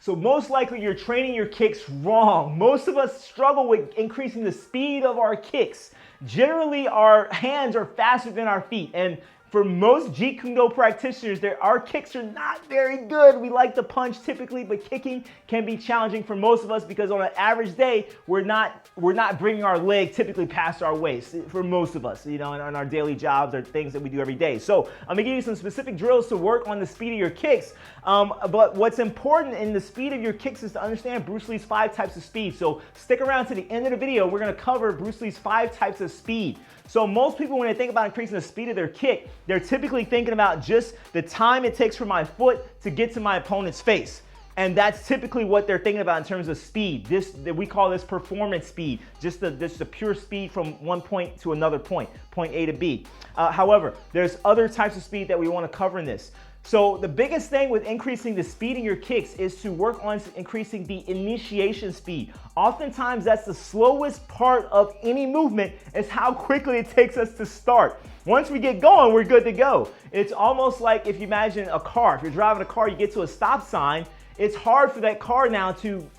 So most likely you're training your kicks wrong. Most of us struggle with increasing the speed of our kicks. Generally, our hands are faster than our feet. And for most Jeet Kune Do practitioners, our kicks are not very good. We like to punch typically, but kicking can be challenging for most of us because on an average day, we're not bringing our leg typically past our waist for most of us, you know, in our daily jobs or things that we do every day. So I'm gonna give you some specific drills to work on the speed of your kicks. But what's important in the speed of your kicks is to understand Bruce Lee's 5 types of speed. So stick around to the end of the video. We're gonna cover Bruce Lee's 5 types of speed. So most people, when they think about increasing the speed of their kick, they're typically thinking about just the time it takes for my foot to get to my opponent's face. And that's typically what they're thinking about in terms of speed. We call this performance speed, just the pure speed from one point to another point A to B. However, there's other types of speed that we want to cover in this. So the biggest thing with increasing the speed in your kicks is to work on increasing the initiation speed. Oftentimes that's the slowest part of any movement, is how quickly it takes us to start. Once we get going, we're good to go. It's almost like if you imagine a car. If you're driving a car, you get to a stop sign, it's hard for that car now to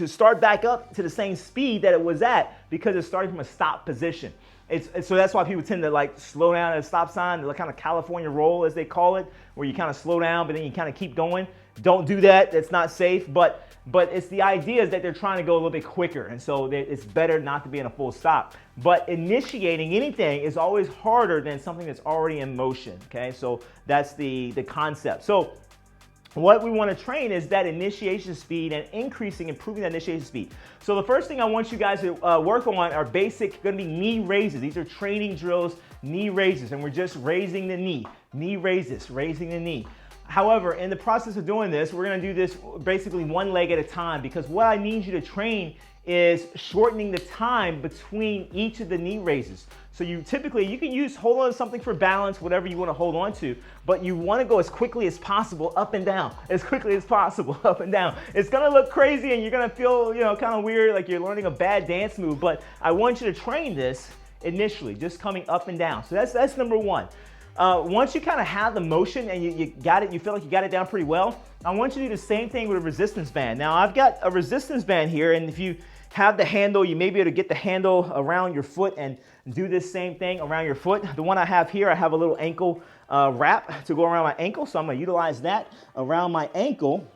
start back up to the same speed that it was at because it's starting from a stop position. So that's why people tend to like slow down at a stop sign, the kind of California roll as they call it, where you kind of slow down, but then you kind of keep going. Don't do that, that's not safe, but it's the idea is that they're trying to go a little bit quicker, and so it's better not to be in a full stop. But initiating anything is always harder than something that's already in motion, okay? So that's the concept. So what we want to train is that initiation speed and improving that initiation speed. So the first thing I want you guys to work on are going to be knee raises. These are training drills, knee raises, and we're just raising the knee raises, raising the knee. However, in the process of doing this, we're going to do this basically one leg at a time, because what I need you to train is shortening the time between each of the knee raises. So you can hold on to something for balance, whatever you want to hold on to, but you want to go as quickly as possible up and down, as quickly as possible up and down. It's going to look crazy and you're going to feel, kind of weird, like you're learning a bad dance move, but I want you to train this initially, just coming up and down. So that's number one. Once you kind of have the motion and you got it, you feel like you got it down pretty well, I want you to do the same thing with a resistance band. Now I've got a resistance band here, and if you have the handle, you may be able to get the handle around your foot and do this same thing around your foot. The one I have here, I have a little ankle wrap to go around my ankle, so I'm going to utilize that around my ankle.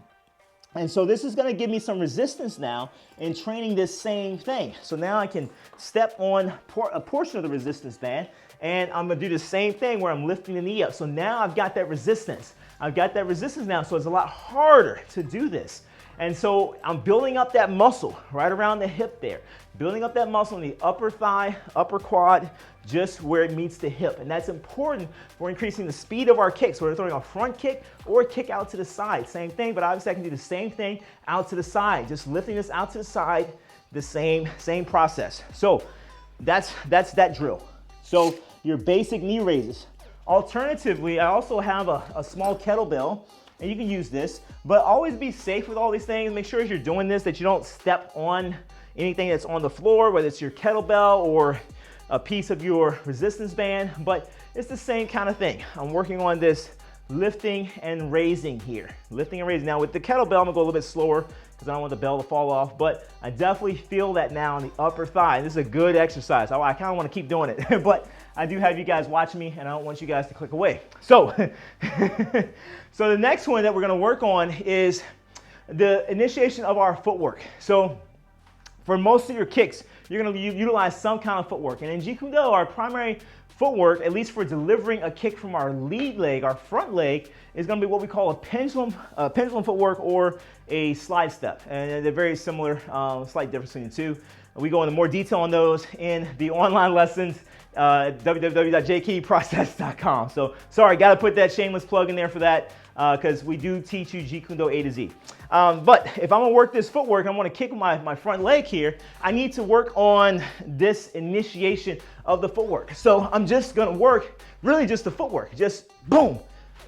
And so this is going to give me some resistance now in training this same thing. So now I can step on a portion of the resistance band, and I'm going to do the same thing where I'm lifting the knee up. So now I've got that resistance. I've got that resistance now, so it's a lot harder to do this. And so I'm building up that muscle right around the hip there, building up that muscle in the upper thigh, upper quad, just where it meets the hip. And that's important for increasing the speed of our kicks. Whether we're throwing a front kick or a kick out to the side, same thing, but obviously I can do the same thing out to the side, just lifting this out to the side, the same process. So that's that drill. So your basic knee raises. Alternatively, I also have a small kettlebell, and you can use this, but always be safe with all these things. Make sure as you're doing this that you don't step on anything that's on the floor, whether it's your kettlebell or a piece of your resistance band, but it's the same kind of thing. I'm working on this lifting and raising here. Lifting and raising. Now with the kettlebell, I'm gonna go a little bit slower because I don't want the bell to fall off, but I definitely feel that now in the upper thigh. This is a good exercise. I kind of want to keep doing it, but I do have you guys watching me and I don't want you guys to click away. So, so the next one that we're gonna work on is the initiation of our footwork. So for most of your kicks, you're gonna utilize some kind of footwork. And in Jeet Kune Do, our primary footwork, at least for delivering a kick from our lead leg, our front leg, is going to be what we call a pendulum footwork or a slide step. And they're very similar, slight difference between the two. We go into more detail on those in the online lessons, www.jkdprocess.com. So sorry, got to put that shameless plug in there for that because we do teach you Jeet Kune Do A to Z. But if I'm going to work this footwork, I'm going to kick my front leg here, I need to work on this initiation of the footwork. So I'm just going to work really just the footwork, just boom,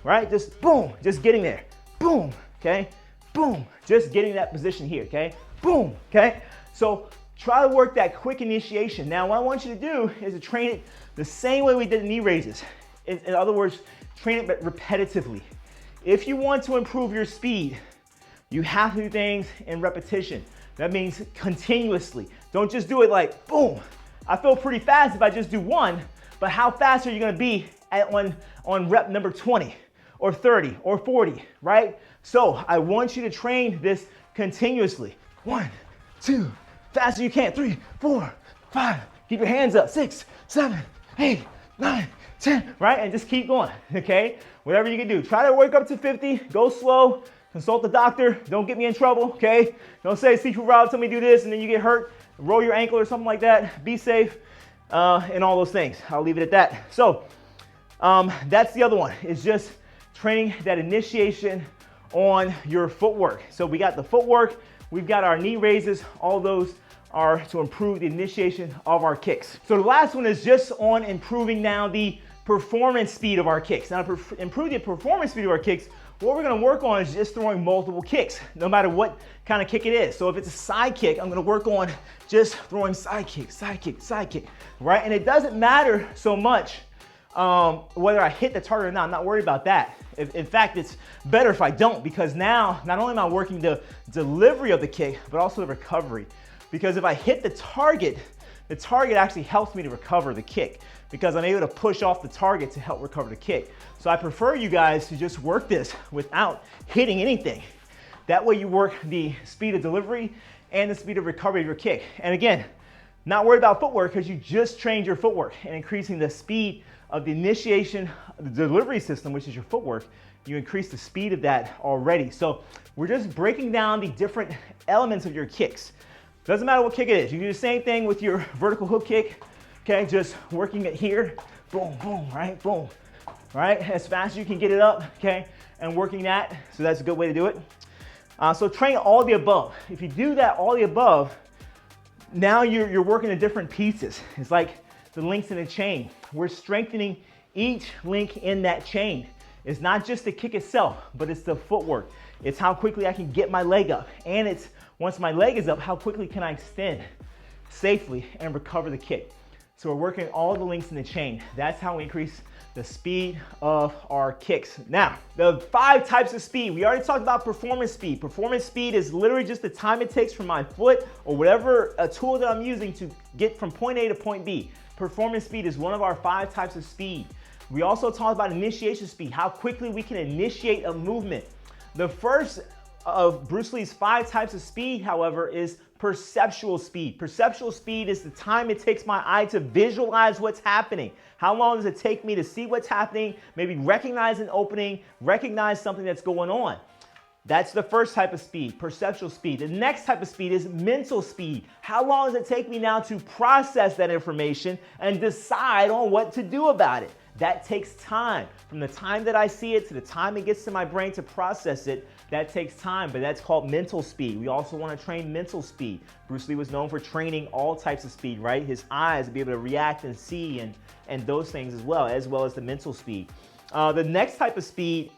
right? Just boom, just getting there, boom, okay, boom, just getting that position here, okay, boom, okay. So try to work that quick initiation. Now, what I want you to do is to train it the same way we did the knee raises. In other words, train it but repetitively. If you want to improve your speed, You have to do things in repetition. That means continuously. Don't just do it like, boom. I feel pretty fast if I just do one, but how fast are you gonna be on rep number 20 or 30 or 40, right? So I want you to train this continuously. 1, 2, fast as you can, 3, 4, 5. Keep your hands up, 6, 7, 8, 9, 10, right? And just keep going, okay? Whatever you can do. Try to work up to 50, go slow, consult the doctor, don't get me in trouble, okay? Don't say, Seafood Rob, tell me to do this, and then you get hurt, roll your ankle or something like that. Be safe, and all those things. I'll leave it at that. So that's the other one, is just training that initiation on your footwork. So we got the footwork, we've got our knee raises, all those are to improve the initiation of our kicks. So the last one is just on improving now the performance speed of our kicks. Now to improve the performance speed of our kicks, what we're gonna work on is just throwing multiple kicks, no matter what kind of kick it is. So if it's a side kick, I'm gonna work on just throwing side kick, side kick, side kick, right? And it doesn't matter so much whether I hit the target or not. I'm not worried about that. In fact, it's better if I don't, because now not only am I working the delivery of the kick, but also the recovery. Because if I hit the target actually helps me to recover the kick, because I'm able to push off the target to help recover the kick. So I prefer you guys to just work this without hitting anything. That way you work the speed of delivery and the speed of recovery of your kick. And again, not worried about footwork, because you just trained your footwork, and increasing the speed of the initiation, the delivery system, which is your footwork, you increase the speed of that already. So we're just breaking down the different elements of your kicks. Doesn't matter what kick it is. You do the same thing with your vertical hook kick, okay? Just working it here, boom, boom, right, boom, right? As fast as you can get it up, okay? And working that, so that's a good way to do it. So train all the above. If you do that, all the above, now you're working the different pieces. It's like the links in a chain. We're strengthening each link in that chain. It's not just the kick itself, but it's the footwork. It's how quickly I can get my leg up. And it's, once my leg is up, how quickly can I extend safely and recover the kick. So we're working all the links in the chain. That's how we increase the speed of our kicks. Now, the 5 types of speed. We already talked about performance speed. Performance speed is literally just the time it takes for my foot or whatever a tool that I'm using to get from point A to point B. Performance speed is one of our 5 types of speed. We also talked about initiation speed, how quickly we can initiate a movement. The first of Bruce Lee's 5 types of speed, however, is perceptual speed. Perceptual speed is the time it takes my eye to visualize what's happening. How long does it take me to see what's happening, maybe recognize an opening, recognize something that's going on? That's the first type of speed, perceptual speed. The next type of speed is mental speed. How long does it take me now to process that information and decide on what to do about it? That takes time. From the time that I see it to the time it gets to my brain to process it, that takes time, but that's called mental speed. We also want to train mental speed. Bruce Lee was known for training all types of speed, right? His eyes to be able to react and see and those things as well as the mental speed. The next type of speed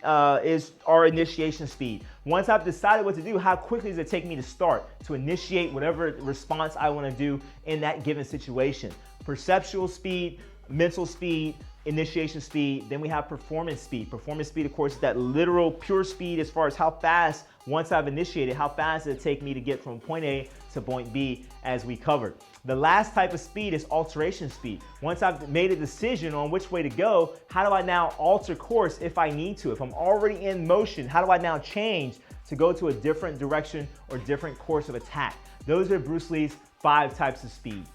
is our initiation speed. Once I've decided what to do, how quickly does it take me to start, to initiate whatever response I want to do in that given situation? Perceptual speed, mental speed, initiation speed. Then we have performance speed. Performance speed, of course, is that literal pure speed as far as how fast, once I've initiated, how fast does it take me to get from point A to point B, as we covered. The last type of speed is alteration speed. Once I've made a decision on which way to go, how do I now alter course if I need to? If I'm already in motion, how do I now change to go to a different direction or different course of attack? Those are Bruce Lee's 5 types of speed.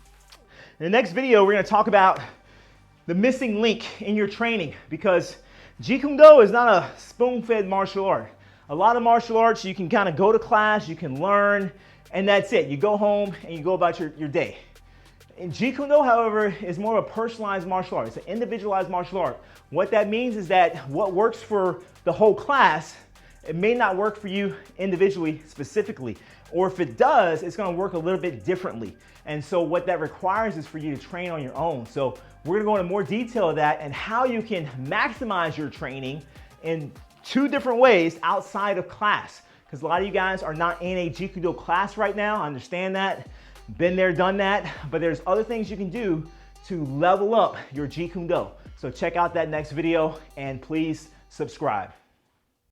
In the next video, we're going to talk about the missing link in your training, because Jeet Kune Do is not a spoon-fed martial art. A lot of martial arts, you can kind of go to class, you can learn, and that's it. You go home and you go about your day. And Jeet Kune Do, however, is more of a personalized martial art. It's an individualized martial art. What that means is that what works for the whole class, it may not work for you individually, specifically. Or if it does, it's going to work a little bit differently. And so what that requires is for you to train on your own. So we're going to go into more detail of that and how you can maximize your training in 2 different ways outside of class. Because a lot of you guys are not in a Jeet Kune Do class right now. I understand that. Been there, done that. But there's other things you can do to level up your Jeet Kune Do. So check out that next video and please subscribe.